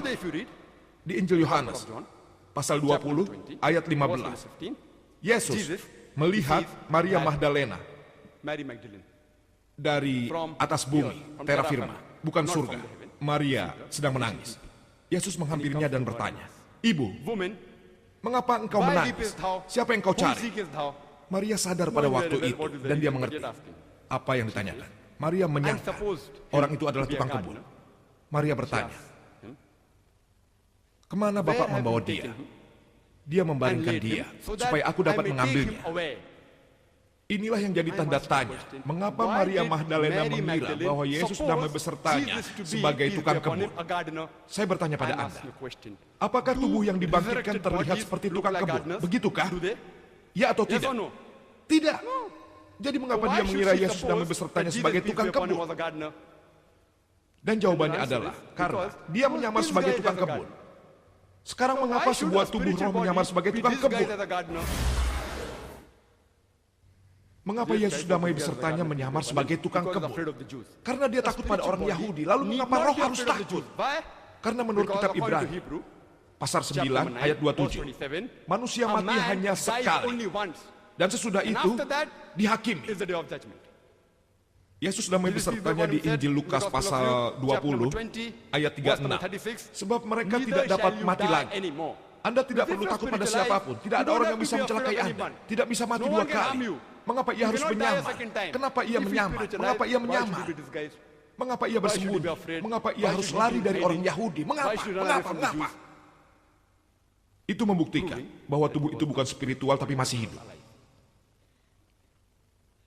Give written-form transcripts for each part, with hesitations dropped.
lagi. if you read Di Injil Yohanes, John, pasal 20, ayat 15. verse 15, Yesus melihat Maria Magdalena Mary Magdalene. dari atas bumi, terra firma, bukan surga. Maria sedang menangis. Yesus menghampirinya dan bertanya, "Ibu, Woman, Mengapa engkau Why menangis? weepest thou? Siapa yang kau Whom cari? seekest thou? Maria sadar pada Knowing waktu very well itu what is the dan dia reason mengerti you're asking. apa yang ditanyakan. Maria And menyangka supposed orang him itu adalah to be a tukang kebun. gardener. Maria She bertanya, asked him, kemana "Where Bapak have membawa you dia? taken him Dia and membaringkan laid dia him, so that supaya aku I dapat may take mengambilnya. him away?" Inilah yang jadi I tanda must tanya. question, Mengapa why Maria did Magdalena Mary mengira Magdalene bahwa Yesus suppose damai besertanya Jesus to be, sebagai peace tukang be upon kebun? him, a gardener? Saya bertanya pada I'm Anda, asking a question. apakah tubuh yang dibangkitkan Resurrected terlihat bodies seperti look tukang like kebun? gardeners? Begitukah? Do they? Ya atau Yes tidak? or no? Tidak. Jadi mengapa Why dia should mengira she Yesus damai suppose besertanya that Jesus, sebagai peace tukang be upon him, kebun? was a gardener? Dan jawabannya And the answer adalah is karena because dia menyamar this sebagai guy tukang is a kebun. gardener. Sekarang So mengapa why should sebuah a tubuh spiritual roh menyamar body sebagai be tukang disguised kebun? as a gardener? Mengapa This Yesus guy damai was besertanya disguised as a menyamar gardener sebagai tukang because he's kebun? afraid of the Jews. Karena dia A takut pada spiritual orang body Yahudi. Lalu need mengapa not roh be harus afraid of the takut? Jews. Why? Karena menurut Because kitab according to Ibrani, Hebrew, pasar chapter 9 9, ayat verse 27, 27, manusia a mati man hanya dies sekali. only once. Dan sesudah And itu after that dihakimi. is the day of judgment. Yesus damai This is the besertanya one di who said Injil in the Lukas Gospel of pasal Luke, chapter number 20 20, ayat verse number 36. 36, Sebab mereka "Neither tidak dapat shall you mati die lagi. anymore." Anda tidak If perlu you're takut pada spiritual siapapun. alive, Tidak you ada don't orang have yang to bisa be afraid mencelakai of Anda. anyone. Tidak bisa mati No dua one can harm kali. you. Mengapa ia You harus cannot die a menyamar? second time. Kenapa ia If you're menyamar? spiritual Mengapa alive, ia why should menyamar? you be disguised? Mengapa ia Why should you bersembunyi? be afraid? Mengapa ia Why harus should you lari be dari hiding? orang Yahudi? Why Mengapa? should you run away Mengapa? from the Mengapa? Jews? Itu membuktikan bahwa tubuh itu bukan spiritual tapi masih hidup.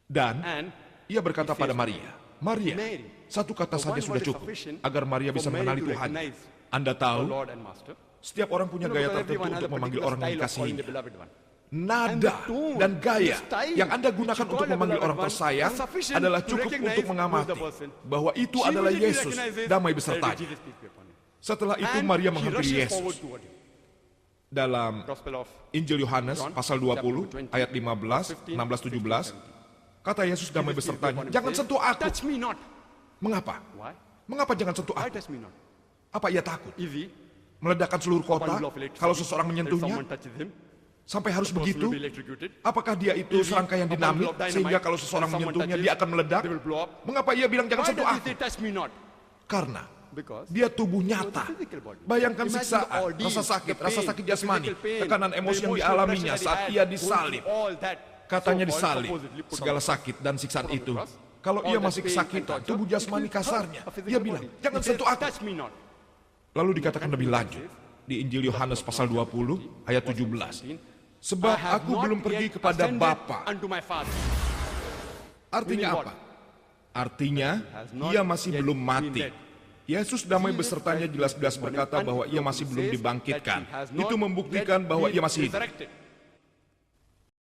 Dan And ia berkata pada Maria, Maria, Mary, satu kata the saja one sudah word is cukup sufficient agar Maria bisa for Mary mengenali to Tuhan. recognize Anda the tahu, Lord and Master. setiap orang punya gaya Because tertentu everyone has untuk a memanggil particular orang yang style of calling dikasihinya. the beloved one. Nada tone, dan gaya the style yang Anda which gunakan you call untuk the memanggil beloved orang one tersayang is sufficient adalah to cukup recognize untuk who is the mengamati person. bahwa itu She adalah immediately Yesus recognizes, damai "Hey, besertanya. Jesus, peace be upon him." Setelah itu And Maria she menghampiri rushes Yesus. forward toward him. Dalam Gospel of Injil Yohanes John, pasal chapter 20 20, ayat 15, 15, 16, 17, kata Yesus damai Jesus, peace be besertanya, upon him, jangan says, sentuh aku. "Touch me not." Mengapa? Why? Mengapa jangan sentuh Why aku? touch me not? Apa ia takut? Easy. Meledakkan seluruh kota Bundle of electricity. kalau seseorang If menyentuhnya someone touches him, sampai harus the person begitu? will be electrocuted. Apakah dia itu Easy. serangkaian A bundle dinamit of dynamite. sehingga kalau seseorang If someone menyentuhnya touches, dia akan meledak? they will blow up. Mengapa ia bilang jangan Why sentuh does he aku? say touch me not? Karena Because dia tubuh nyata. the physical body. Bayangkan Imagine siksaan, the ordeal, rasa sakit, the rasa pain, sakit the jasmani, physical pain, tekanan the emosi yang emotional dialaminya pressure saat that he ia had, disalib. going through all that Katanya so-called disalib, supposedly put on segala the cross. sakit dan siksaan Put on the itu. cross. Kalau All ia that masih pain and kesakitan, torture, tubuh it jasmani will hurt kasarnya, a physical dia bilang, body. jangan He says, sentuh aku. touch me not. Lalu dikatakan lebih lanjut, di Injil Yohanes pasal 20, ayat 17. Sebab I have aku not belum pergi yet kepada ascended Bapa. unto my Father. Artinya Meaning apa? Artinya, has not ia masih yet belum been mati. dead. Yesus damai Jesus besertanya Christ jelas-jelas is berkata bahwa ia masih belum says dibangkitkan. that he has not Itu membuktikan yet bahwa been ia masih hidup. resurrected.